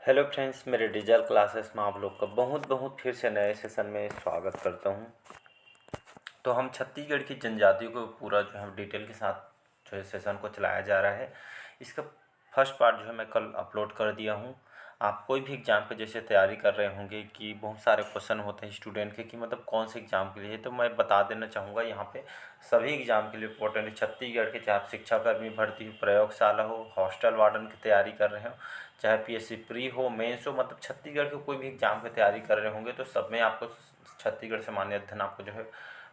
Hello friends, मेरे digital classes में आप लोग का बहुत बहुत फिर से नए सेशन में स्वागत करता हूं। तो हम छत्तीसगढ़ की जनजातियों को पूरा जो है डिटेल के साथ जो है सेशन को चलाया जा रहा है। इसका फर्स्ट पार्ट जो है मैं कल अपलोड कर दिया हूं। आप कोई भी एग्ज़ाम पे जैसे तैयारी कर रहे होंगे कि बहुत सारे क्वेश्चन होते हैं स्टूडेंट के कि मतलब कौन से एग्ज़ाम के लिए, तो मैं बता देना चाहूँगा यहाँ पे सभी एग्ज़ाम के लिए इंपॉर्टेंट है। छत्तीसगढ़ के चाहे आप शिक्षाकर्मी भर्ती हो, प्रयोगशाला हो, हॉस्टल वार्डन की तैयारी कर रहे हो, चाहे पीएससी प्री हो, मेंस हो, मतलब छत्तीसगढ़ के कोई भी एग्ज़ाम की तैयारी कर रहे होंगे तो सब में आपको छत्तीसगढ़ से मान्य अध्ययन आपको जो है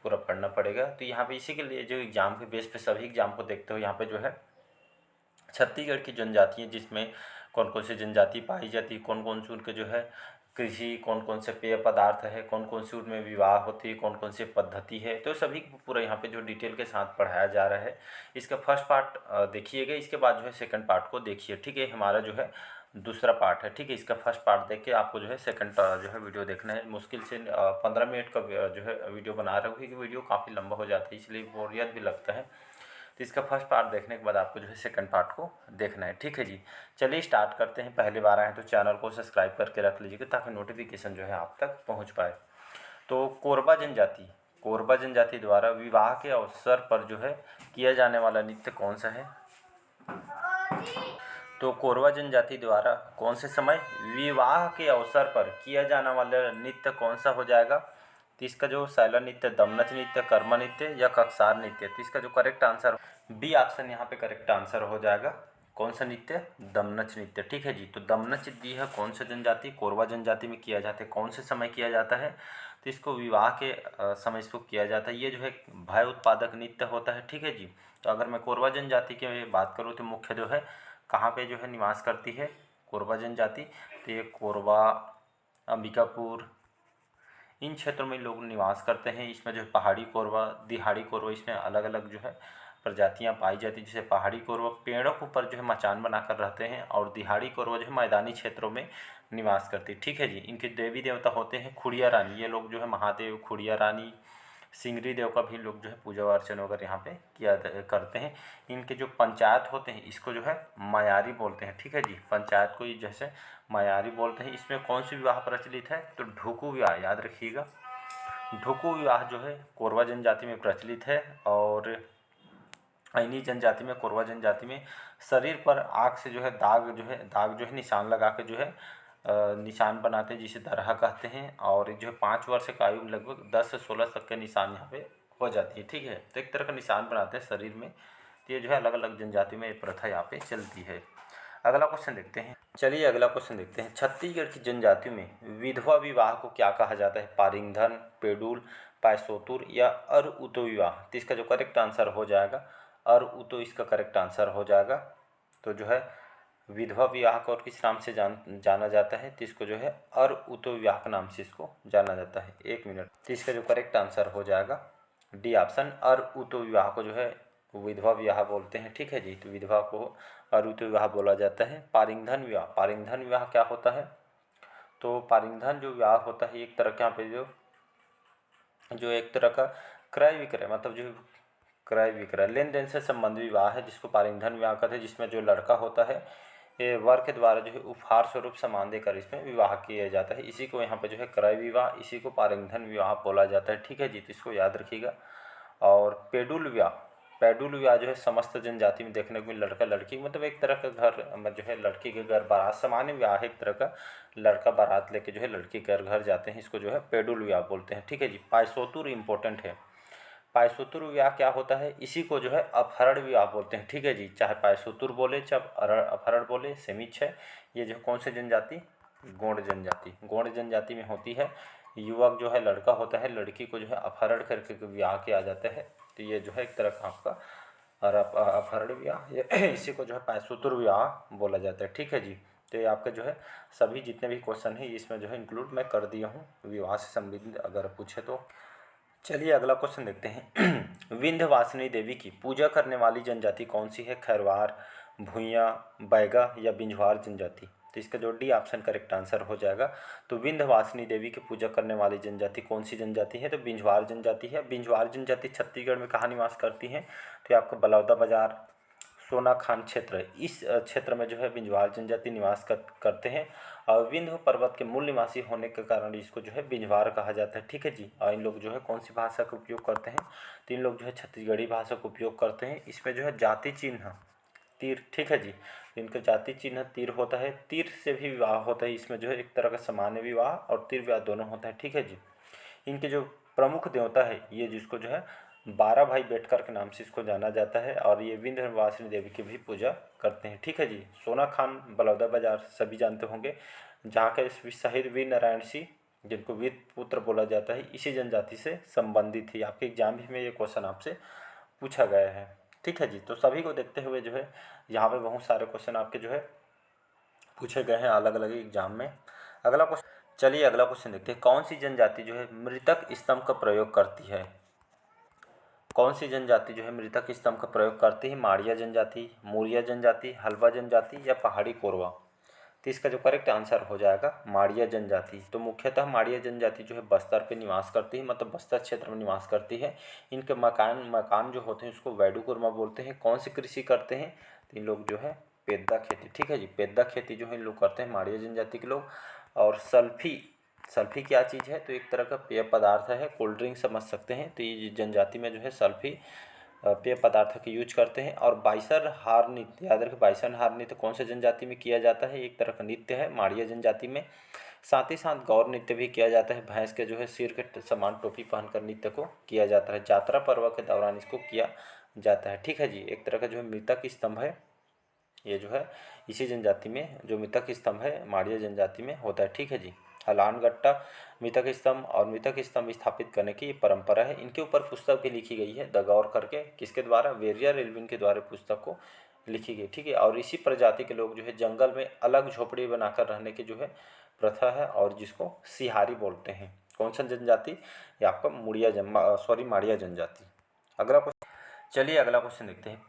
पूरा पढ़ना पड़ेगा। तो यहाँ पे इसी के लिए जो एग्ज़ाम के बेस पे सभी एग्ज़ाम को देखते हो, यहाँ पे जो है छत्तीसगढ़ की जनजाति है जिसमें कौन कौन सी जनजाति पाई जाती है, कौन कौन से उनके जो है कृषि, कौन कौन से पेय पदार्थ है, कौन कौन सी उनमें विवाह होती है, कौन कौन सी पद्धति है, तो सभी को पूरा यहाँ पे जो डिटेल के साथ पढ़ाया जा रहा है। इसका फर्स्ट पार्ट देखिएगा, इसके बाद जो है सेकंड पार्ट को देखिए। ठीक है, हमारा जो है दूसरा पार्ट है। ठीक है, इसका फर्स्ट पार्ट देख के आपको जो है सेकंड जो है वीडियो देखना है। मुश्किल से 15 मिनट का जो है वीडियो बना रहा हूँ क्योंकि वीडियो काफ़ी लंबा हो जाता है, इसलिए बोरियत भी लगता है। तो इसका फर्स्ट पार्ट देखने के बाद आपको जो है सेकंड पार्ट को देखना है। ठीक है जी, चलिए स्टार्ट करते हैं। पहली बार आए तो चैनल को सब्सक्राइब करके रख लीजिएगा ताकि नोटिफिकेशन जो है आप तक पहुंच पाए। तो कोरबा जनजाति द्वारा विवाह के अवसर पर जो है किया जाने वाला नृत्य कौन सा है? तो कोरबा जनजाति द्वारा कौन से समय विवाह के अवसर पर किया जाने वाला नृत्य कौन सा हो जाएगा? तो इसका जो सैला नृत्य, दमनच नृत्य, कर्मा नृत्य या ककसार नृत्य, तो इसका जो करेक्ट आंसर बी ऑप्शन यहाँ पे करेक्ट आंसर हो जाएगा। कौन सा नृत्य? दमनच नृत्य। ठीक है जी, तो दमनच दी है कौन सा जनजाति? कोरबा जनजाति में किया जाता है। कौन से समय किया जाता है? तो इसको विवाह के समय इसको किया जाता है। ये जो है भय उत्पादक नृत्य होता है। ठीक है जी, तो अगर मैं कोरबा जनजाति की बात करूँ तो मुख्य जो है कहाँ पे जो है निवास करती है कोरबा जनजाति? तो ये कोरबा, अंबिकापुर, इन क्षेत्रों में लोग निवास करते हैं। इसमें जो है पहाड़ी कोरबा, दिहाड़ी कोरबा, इसमें अलग अलग जो है प्रजातियां पाई जाती हैं। जैसे पहाड़ी कोरबा पेड़ों के ऊपर जो है मचान बनाकर रहते हैं और दिहाड़ी कोरबा जो है मैदानी क्षेत्रों में निवास करती है। ठीक है जी, इनके देवी देवता होते हैं खुड़िया रानी। ये लोग जो है महादेव, खुड़िया रानी, सिंगरी देव का भी लोग जो है पूजा अर्चना वगैरह यहाँ पे करते हैं। इनके जो पंचायत होते हैं इसको जो है मयारी बोलते हैं। ठीक है जी, पंचायत को जैसे मयारी बोलते हैं। इसमें कौन सी विवाह प्रचलित है? तो ढुकू विवाह, याद रखिएगा। ढुकू विवाह जो है कोरबा जनजाति में प्रचलित है। और अइनी जनजाति में, कोरबा जनजाति में शरीर पर आग से जो है दाग जो है निशान लगा के जो है निशान बनाते हैं जिसे दरहा कहते हैं। और जो है 5 वर्ष की आयु में लगभग 10 से 16 तक के निशान यहाँ पे हो जाती है। ठीक है, तो एक तरह का निशान बनाते हैं शरीर में। तो ये जो है अलग अलग जनजाति में ये प्रथा यहाँ पे चलती है। अगला क्वेश्चन देखते हैं। चलिए अगला क्वेश्चन देखते हैं। छत्तीसगढ़ की जनजातियों में विधवा विवाह को क्या कहा जाता है? पारिंगधन, पेडुल, पायसोतुर या अर उतो विवाह? तो इसका जो करेक्ट आंसर हो जाएगा अर उतो, इसका करेक्ट आंसर हो जाएगा। तो जो है विधवा विवाह को और किस नाम से जाना जाता है? तो इसको जो है अर उतो विवाह के नाम से इसको जाना जाता है। 1 मिनट। तो इसका जो करेक्ट आंसर हो जाएगा डी ऑप्शन, अर उतो विवाह को जो है विधवा विवाह बोलते हैं। ठीक है जी, तो विधवा को अर उतो विवाह बोला जाता है। पारिंगधन विवाह क्या होता है? तो पारिंगधन जो विवाह होता है एक तरह का यहाँ पे जो एक तरह का क्रय विक्रय, मतलब जो क्रय विक्रय लेन देन से संबंधित विवाह है जिसको पारिंगधन विवाह कहते हैं। जिसमें जो लड़का होता है ये वर के द्वारा जो है उपहार स्वरूप सामान देकर इसमें विवाह किया जाता है। इसी को यहाँ पे जो है क्रय विवाह, इसी को पारिंगधन विवाह बोला जाता है। ठीक है जी, तो इसको याद रखिएगा। और पेडुल विवाह जो है समस्त जनजाति में देखने को मिले। लड़का लड़की, मतलब एक तरह का घर में जो है लड़की के घर बारात, सामान्य विवाह है एक तरह का। लड़का बारात लेके जो है लड़की के घर जाते हैं, इसको जो है पेडुल विवाह बोलते हैं। ठीक है जी, पायसोतुर इम्पोर्टेंट है। पायसोतुर विवाह क्या होता है? इसी को जो है अपहरण विवाह बोलते हैं। ठीक है जी, चाहे पायसोतुर बोले चाहे अपहरण बोले, सेमिच है। ये जो कौन सी जनजाति? गोंड जनजाति। गोंड जनजाति में होती है। युवक जो है लड़का होता है, लड़की को जो है अपहरण करके विवाह किया जाता है। तो ये जो है एक तरह का आपका अपहरण विवाह, इसी को जो है पायसोतुर विवाह बोला जाता है। ठीक है जी, तो ये आपके जो है सभी जितने भी क्वेश्चन हैं इसमें जो है इंक्लूड मैं कर दिया हूँ विवाह से संबंधित अगर पूछे तो। चलिए अगला क्वेश्चन देखते हैं। विंध्यवासिनी देवी की पूजा करने वाली जनजाति कौन सी है? खैरवार, भूइयाँ, बैगा या बिंझवार जनजाति? तो इसका जो डी ऑप्शन करेक्ट आंसर हो जाएगा। तो विंध्यवासिनी देवी की पूजा करने वाली जनजाति कौन सी जनजाति है? तो बिंझवार जनजाति है। बिंझवार जनजाति छत्तीसगढ़ में कहाँ निवास करती है? तो ये आपका बलौदा बाजार, सोनाखान क्षेत्र, इस क्षेत्र में जो है बिंजवार जनजाति निवास करते हैं और विंध्य पर्वत के मूल निवासी होने के कारण इसको जो है बिंजवार कहा जाता है। ठीक है जी। और इन लोग जो है कौन सी भाषा का उपयोग करते हैं, तो इन लोग जो है छत्तीसगढ़ी भाषा का उपयोग करते हैं। इसमें जो है जाति चिन्ह तीर, ठीक है जी, इनका जाति चिन्ह तीर होता है। तीर से भी विवाह होता है, इसमें जो है एक तरह का सामान्य विवाह और तीर विवाह दोनों होता है। ठीक है जी। इनके जो प्रमुख देवता है ये, जिसको जो है 12 भाई बेटकर के नाम से इसको जाना जाता है और ये विंध्यवासिनी देवी की भी पूजा करते हैं। ठीक है जी। सोनाखान बलौदा बाजार सभी जानते होंगे, जहाँ के शहीद वीर नारायण सिंह, जिनको वीर पुत्र बोला जाता है, इसी जनजाति से संबंधित थी। आपके एग्जाम भी में ये क्वेश्चन आपसे पूछा गया है। ठीक है जी। तो सभी को देखते हुए जो है यहाँ पे बहुत सारे क्वेश्चन आपके जो है पूछे गए हैं अलग अलग एग्जाम में। अगला क्वेश्चन, चलिए अगला क्वेश्चन देखते हैं। कौन सी जनजाति जो है मृतक स्तंभ का प्रयोग करती है? कौन सी जनजाति जो है मृतक स्तंभ का प्रयोग करती है? माड़िया जनजाति, मूरिया जनजाति, हल्बा जनजाति या पहाड़ी कोरवा? तो इसका जो करेक्ट आंसर हो जाएगा माड़िया जनजाति। तो मुख्यतः माड़िया जनजाति जो है बस्तर पे निवास करती है, मतलब बस्तर क्षेत्र में निवास करती है। इनके मकान जो होते हैं उसको वैडू कुरमा बोलते हैं। कौन सी कृषि करते हैं? तो इन लोग जो है पेद्दा खेती, ठीक है जी, पेद्दा खेती जो है इन लोग करते हैं माड़िया जनजाति के लोग। और सल्फी क्या चीज़ है? तो एक तरह का पेय पदार्थ है, कोल्ड ड्रिंक समझ सकते हैं। तो ये जनजाति में जो है सल्फी पेय पदार्थ का यूज करते हैं। और बाइसन हार नृत्य, याद रखें, बाइसन हार नृत्य कौन से जनजाति में किया जाता है? एक तरह का नृत्य है माड़िया जनजाति में। साथ ही साथ गौर नृत्य भी किया जाता है, भैंस के जो है सिर के समान टोपी पहनकर नृत्य को किया जाता है। यात्रा पर्व के दौरान इसको किया जाता है। ठीक है जी। एक तरह का जो है मृतक स्तंभ है, ये जो है इसी जनजाति में जो मृतक स्तंभ है माड़िया जनजाति में होता है। ठीक है जी। हलान गट्टा मृतक स्तंभ और मृतक स्तंभ स्थापित करने की परंपरा है। इनके ऊपर पुस्तक भी लिखी गई है द गौर करके, किसके द्वारा? वेरिया रेलविन के द्वारा पुस्तक को लिखी गई। ठीक है। और इसी प्रजाति के लोग जो है जंगल में अलग झोपड़ी बनाकर रहने की जो है प्रथा है और जिसको सिहारी बोलते हैं। कौन सा जनजाति? ये आपका माड़िया जनजाति। अगला क्वेश्चन, चलिए अगला क्वेश्चन देखते हैं।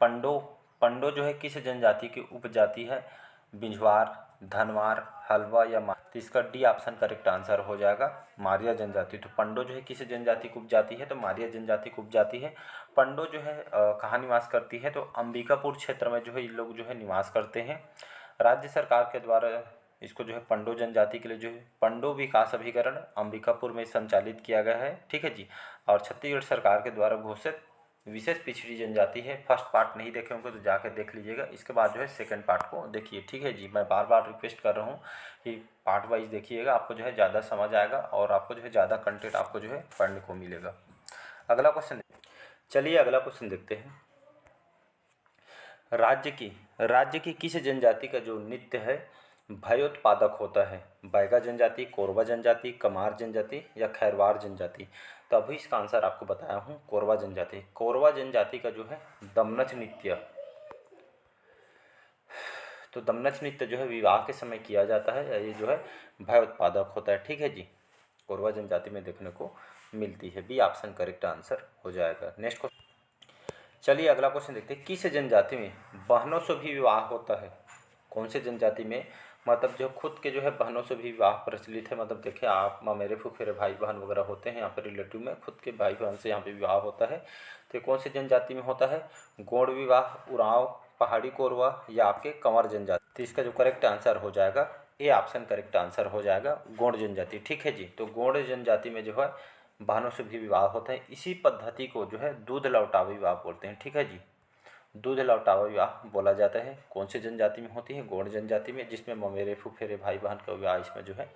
पंडो जो है किस जनजाति की उपजाति है? बिंजवार, धनवार, हलवा या मार? तो इसका डी ऑप्शन करेक्ट आंसर हो जाएगा मारिया जनजाति। तो पंडो जो है किस जनजाति की उपजाति है? तो मारिया जनजाति की उपजाति है। पंडो जो है कहाँ निवास करती है? तो अंबिकापुर क्षेत्र में जो है ये लोग जो है निवास करते हैं। राज्य सरकार के द्वारा इसको जो है पंडो जनजाति के लिए जो है पंडो विकास अभिकरण अंबिकापुर में संचालित किया गया है। ठीक है जी। और छत्तीसगढ़ सरकार के द्वारा घोषित विशेष पिछड़ी जनजाति है। फर्स्ट पार्ट नहीं देखे होंगे तो जाकर देख लीजिएगा, इसके बाद जो है सेकंड पार्ट को देखिए। ठीक है जी। मैं बार बार रिक्वेस्ट कर रहा हूँ कि पार्ट वाइज देखिएगा, आपको जो है ज़्यादा समझ आएगा और आपको जो है ज़्यादा कंटेंट आपको जो है पढ़ने को मिलेगा। अगला क्वेश्चन, चलिए अगला क्वेश्चन देखते हैं। राज्य की किस जनजाति का जो नृत्य है भयोत्पादक होता है? बैगा जनजाति, कोरवा जनजाति, कमार जनजाति या खैरवार जनजाति? तो अभी इसका आंसर आपको बताया हूँ, कोरवा जनजाति। कोरवा जनजाति का जो है दमनच नृत्य, तो दमनच नृत्य जो है विवाह के समय किया जाता है, ये जो है भयोत्पादक होता है। ठीक है जी। कोरवा जनजाति में देखने को मिलती है। बी ऑप्शन करेक्ट आंसर हो जाएगा। नेक्स्ट क्वेश्चन, चलिए अगला क्वेश्चन देखते हैं। किस जनजाति में बहनों से भी विवाह होता है? कौन से जनजाति में? मतलब जो खुद के जो है बहनों से भी विवाह प्रचलित है। मतलब देखिए आप मेरे फुफेरे भाई बहन वगैरह होते हैं यहाँ पर रिलेटिव में, खुद के भाई बहन से यहाँ पे विवाह होता है। तो कौन सी जनजाति में होता है? गौड़ विवाह, उरांव, पहाड़ी कोरवा या आपके कंवर जनजाति? तो इसका जो करेक्ट आंसर हो जाएगा ए ऑप्शन करेक्ट आंसर हो जाएगा, गौड़ जनजाति। ठीक है जी। तो गौड़ जनजाति में जो है बहनों से भी विवाह होता है। इसी पद्धति को जो है दूध लौटावा विवाह बोलते हैं। ठीक है जी। दूध लौटावा विवाह बोला जाता है। कौन सी जनजाति में होती है? गौड़ जनजाति में, जिसमें ममेरे फुफेरे भाई बहन का विवाह इसमें जो है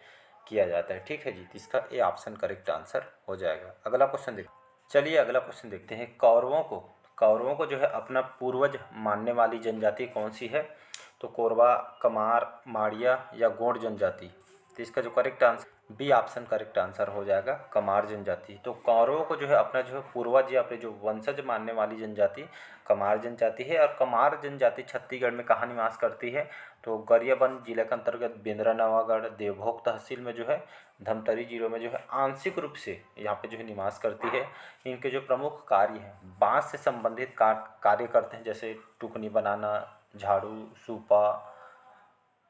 किया जाता है। ठीक है जी। तो इसका ए ऑप्शन करेक्ट आंसर हो जाएगा। अगला क्वेश्चन चलिए अगला क्वेश्चन देखते हैं। कौरवों को जो है अपना पूर्वज मानने वाली जनजाति कौन सी है? तो कोरवा, कमार, माड़िया या गौड़ जनजाति? तो इसका जो correct answer B option correct answer हो जाएगा, कमार जनजाति। तो कौरवों को जो है अपना जो है पूर्वज या अपने जो वंशज मानने वाली जनजाति कमार जनजाति है। और कमार जनजाति छत्तीसगढ़ में कहाँ निवास करती है? तो गरियाबंद जिले के अंतर्गत बेंद्रा नवागढ़ देवभोग तहसील में जो है धमतरी जिलों में जो है आंशिक रूप से यहाँ पे जो है निवास करती है। इनके जो प्रमुख कार्य हैं बाँस से संबंधित कार्य करते हैं, जैसे टुकनी बनाना, झाड़ू, सूपा,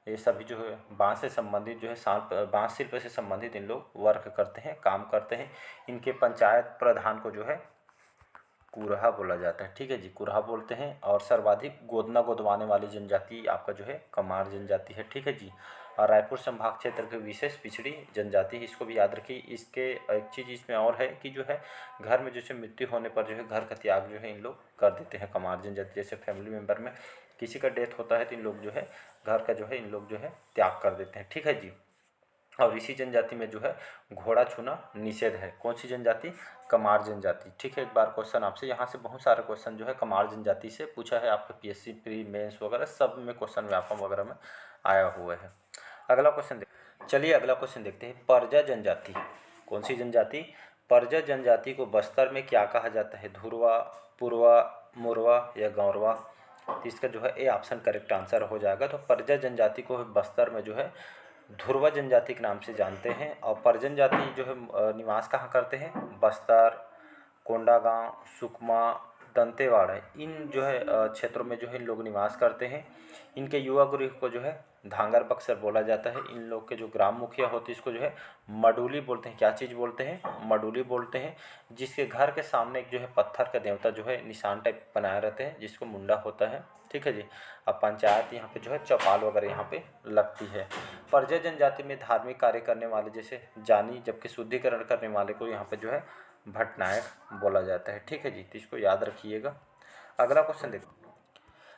ये सभी जो है बाँस से संबंधित जो है बाँस शिल्प से संबंधित इन लोग वर्क करते हैं, काम करते हैं। इनके पंचायत प्रधान को जो है कुरहा बोला जाता है। ठीक है जी, कुरहा बोलते हैं। और सर्वाधिक गोदना गोदवाने वाली जनजाति आपका जो है कमार जनजाति है। ठीक है जी। और रायपुर संभाग क्षेत्र के विशेष पिछड़ी जनजाति, इसको भी याद रखिए। इसके एक चीज़ इसमें और है कि जो है घर में जैसे मृत्यु होने पर जो है घर का त्याग जो है इन लोग कर देते हैं कमार जनजाति। जैसे फैमिली मेम्बर में किसी का डेथ होता है तो इन लोग जो है घर का जो है इन लोग जो है त्याग कर देते हैं। ठीक है जी। और इसी जनजाति में जो है घोड़ा छूना निषेध है। कौन सी जनजाति? कमार जनजाति। ठीक है, एक बार क्वेश्चन आपसे यहाँ से बहुत सारे क्वेश्चन जो है कमार जनजाति से पूछा है आपके पीएससी प्री मेंस वगैरह सब में क्वेश्चन व्यापम वगैरह में आया हुआ है। अगला क्वेश्चन चलिए अगला क्वेश्चन देखते हैं। परजा जनजाति। कौन सी जनजाति? परजा जनजाति को बस्तर में क्या कहा जाता है? धुरवा, पुरवा, मुरवा या गौरवा? तो इसका जो है ए ऑप्शन करेक्ट आंसर हो जाएगा। तो परजा जनजाति को बस्तर में जो है धुरवा जनजाति के नाम से जानते हैं। और परजन जाति जो है निवास कहाँ करते हैं? बस्तर, कोंडागांव, सुकमा, दंतेवाड़ा, इन जो है क्षेत्रों में जो है इन लोग निवास करते हैं। इनके युवा गृह को जो है धांगर बक्सर बोला जाता है। इन लोग के जो ग्राम मुखिया होते हैं इसको जो है मडूली बोलते हैं। क्या चीज़ बोलते हैं? मडूली बोलते हैं। जिसके घर के सामने एक जो है पत्थर का देवता जो है निशान टाइप बनाए रहते हैं जिसको मुंडा होता है। ठीक है जी। अब पंचायत यहाँ पे जो है चौपाल वगैरह यहाँ पे लगती है। परजा जनजाति में धार्मिक कार्य करने वाले जैसे जानी, जबकि शुद्धिकरण करने वाले को यहाँ पे जो है भटनायक बोला जाता है। ठीक है जी, तो इसको याद रखिएगा। अगला क्वेश्चन देखो।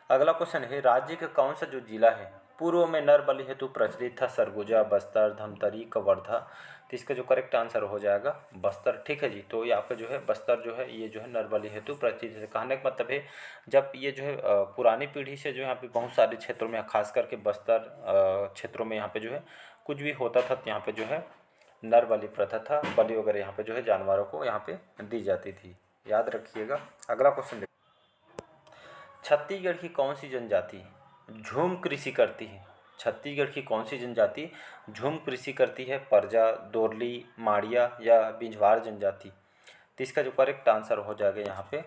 अगला क्वेश्चन है राज्य का कौन सा जो जिला है पूर्व में नर बलि हेतु प्रचलित था? सरगुजा, बस्तर, धमतरी, कवर्धा? तो इसका जो करेक्ट आंसर हो जाएगा बस्तर। ठीक है जी। तो ये आपका जो है बस्तर जो है ये जो है नर बलि हेतु प्रचलित है। कहने का मतलब है जब ये जो है पुरानी पीढ़ी से जो यहाँ पे बहुत सारे क्षेत्रों में खास करके बस्तर क्षेत्रों में यहाँ पे जो है कुछ भी होता था तो यहाँ पे जो है नर बलि प्रथा था। बलि वगैरह यहाँ पे जो है जानवरों को यहाँ पे दी जाती थी। याद रखिएगा। अगला क्वेश्चन देखिए। छत्तीसगढ़ की कौन सी जनजाति झूम कृषि करती है? छत्तीसगढ़ की कौन सी जनजाति झूम कृषि करती है? परजा, दोरली, माड़िया या बिंझवार जनजाति? तो इसका जो करेक्ट आंसर हो जाएगा यहाँ पे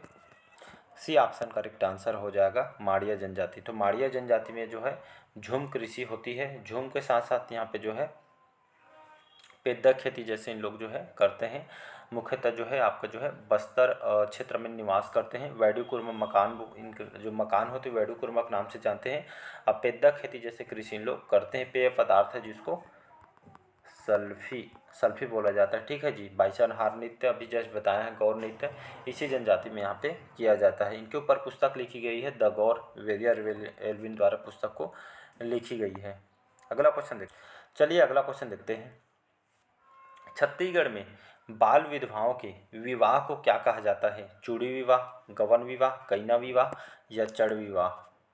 सी ऑप्शन करेक्ट आंसर हो जाएगा माड़िया जनजाति। तो माड़िया जनजाति में जो है झूम कृषि होती है। झूम के साथ साथ यहाँ पे जो है पेद्दा खेती जैसे इन लोग जो है करते हैं। मुख्यतः जो है आपका जो है बस्तर क्षेत्र में निवास करते हैं। वैडूकुर्मा मकान, इनके जो मकान होते हैं वैडूकुर्मा के नाम से जानते हैं। अब पेद्दा खेती जैसे कृषि इन लोग करते हैं। पेय पदार्थ है जिसको सल्फी बोला जाता है। ठीक है जी। बाइसनहार नृत्य अभी जस्ट बताया है, गौर नृत्य इसी जनजाति में यहाँ पे किया जाता है। इनके ऊपर पुस्तक लिखी गई है द गौर, वेरियर एल्विन द्वारा पुस्तक को लिखी गई है। अगला क्वेश्चन देखते चलिए अगला क्वेश्चन देखते हैं। छत्तीसगढ़ में बाल विधवाओं के विवाह को क्या कहा जाता है? चूड़ी विवाह, गवन विवाह, कन्या विवाह या चड़ विवाह?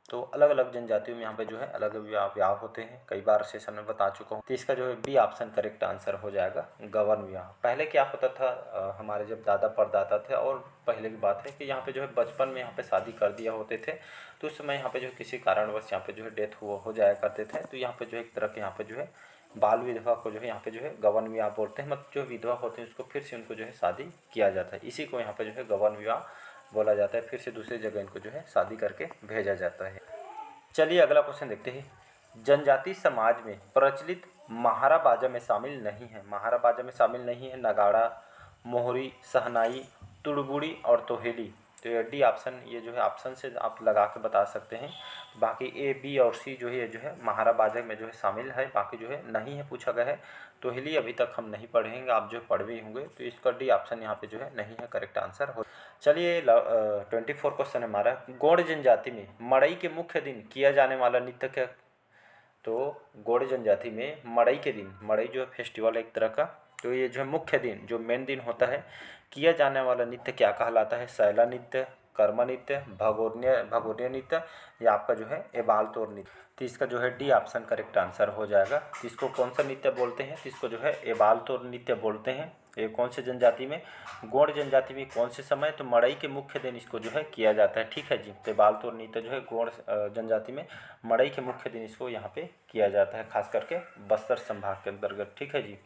तो अलग अलग जनजातियों में यहाँ पे जो है अलग विवाह होते हैं। कई बार सेशन में बता चुका हूँ। तो इसका जो है बी ऑप्शन करेक्ट आंसर हो जाएगा गवन विवाह। पहले क्या होता था हमारे जब दादा परदादा थे और पहले की बात है कि यहाँ पे जो है बचपन में यहाँ पे शादी कर दिया होते थे तो उस समय यहाँ पे जो किसी कारणवश यहाँ पे जो है डेथ हो जाया करते थे। तो यहाँ पे जो है एक तरह के यहाँ पे जो है बाल विधवा को जो है यहाँ पे जो है गवन विवाह बोलते हैं। मतलब जो विधवा होते हैं उसको फिर से उनको जो है शादी किया जाता है। इसी को यहाँ पे जो है गवन विवाह बोला जाता है। फिर से दूसरी जगह इनको जो है शादी करके भेजा जाता है। चलिए अगला क्वेश्चन देखते हैं। जनजाति समाज में प्रचलित महारा बाजा में शामिल नहीं है। महारा बाजा में शामिल नहीं है नगाड़ा, मोहरी, शहनाई, तुड़बुड़ी और तोहेली। तो ये डी ऑप्शन ये जो है ऑप्शन से आप लगा के बता सकते हैं। बाकी ए, बी और सी जो है ये जो है महारा बाजा में जो है शामिल है, बाकी जो है नहीं है पूछा गया है। तोहेली अभी तक हम नहीं पढ़ेंगे, आप जो पढ़ भी होंगे। तो इसका डी ऑप्शन यहाँ पे जो है नहीं है करेक्ट आंसर हो। चलिए 24 क्वेश्चन हमारा। गौड़ जनजाति में मड़ई के मुख्य दिन किया जाने वाला नृत्य क्या? तो गौड़ जनजाति में मड़ई के दिन, मड़ई जो है फेस्टिवल एक तरह का, तो ये जो है मुख्य दिन जो मेन दिन होता है किया जाने वाला नृत्य क्या कहलाता है? सैला नृत्य, कर्मा नृत्य, भगोरिया नृत्य या आपका जो है एबाल तोर नृत्य? तो इसका जो है डी ऑप्शन करेक्ट आंसर हो जाएगा। तो इसको कौन सा नृत्य बोलते हैं? तो इसको जो है एबाल तोर नृत्य बोलते हैं। ये कौन से जनजाति में? गौड़ जनजाति में। कौन से समय? तो मड़ई के मुख्य दिन इसको जो है किया जाता है। ठीक है जी। तो एबाल तोर नृत्य जो है गौड़ जनजाति में मड़ई के मुख्य दिन इसको यहाँ पे किया जाता है, खास करके बस्तर संभाग के अंतर्गत। ठीक है जी।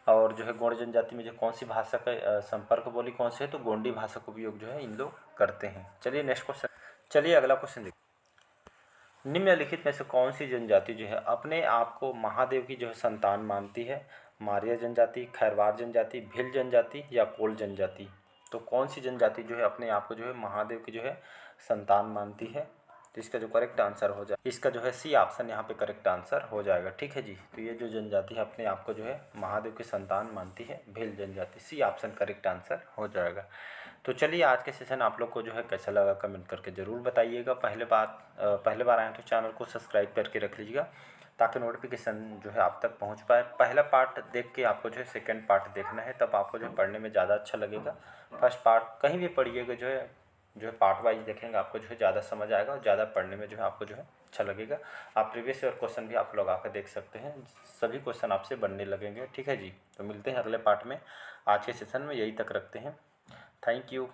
और जो है गौड़ जनजाति में जो कौन सी भाषा का संपर्क बोली कौन सी है? तो गोंडी भाषा का उपयोग जो है इन लोग करते हैं। चलिए नेक्स्ट क्वेश्चन। चलिए अगला क्वेश्चन देखिए। निम्नलिखित में से कौन सी जनजाति जो है अपने आप को महादेव की जो है संतान मानती है? मारिया जनजाति, खैरवार जनजाति, भील जनजाति या कोल जनजाति? तो कौन सी जनजाति जो है अपने आप को जो है महादेव की जो है संतान मानती है? तो इसका जो करेक्ट आंसर हो जाए, इसका जो है सी ऑप्शन यहाँ पे करेक्ट आंसर हो जाएगा। ठीक है जी, तो ये जो जनजाति है अपने आप को जो है महादेव की संतान मानती है, भील जनजाति, सी ऑप्शन करेक्ट आंसर हो जाएगा। तो चलिए आज के सेशन आप लोग को जो है कैसा लगा कमेंट करके ज़रूर बताइएगा। पहले बार आए तो चैनल को सब्सक्राइब करके रख लीजिएगा ताकि नोटिफिकेशन जो है आप तक पहुंच पाए। पहला पार्ट देख के आपको जो है सेकंड पार्ट देखना है, तब आपको जो है पढ़ने में ज़्यादा अच्छा लगेगा। फर्स्ट पार्ट कहीं भी पढ़िएगा जो है पार्ट वाइज देखेंगे आपको जो है ज़्यादा समझ आएगा और ज़्यादा पढ़ने में जो है आपको जो है अच्छा लगेगा। आप प्रीवियस ईयर क्वेश्चन भी आप लोग आकर देख सकते हैं, सभी क्वेश्चन आपसे बनने लगेंगे। ठीक है जी, तो मिलते हैं अगले पार्ट में। आज के सेशन में यही तक रखते हैं। Thank you.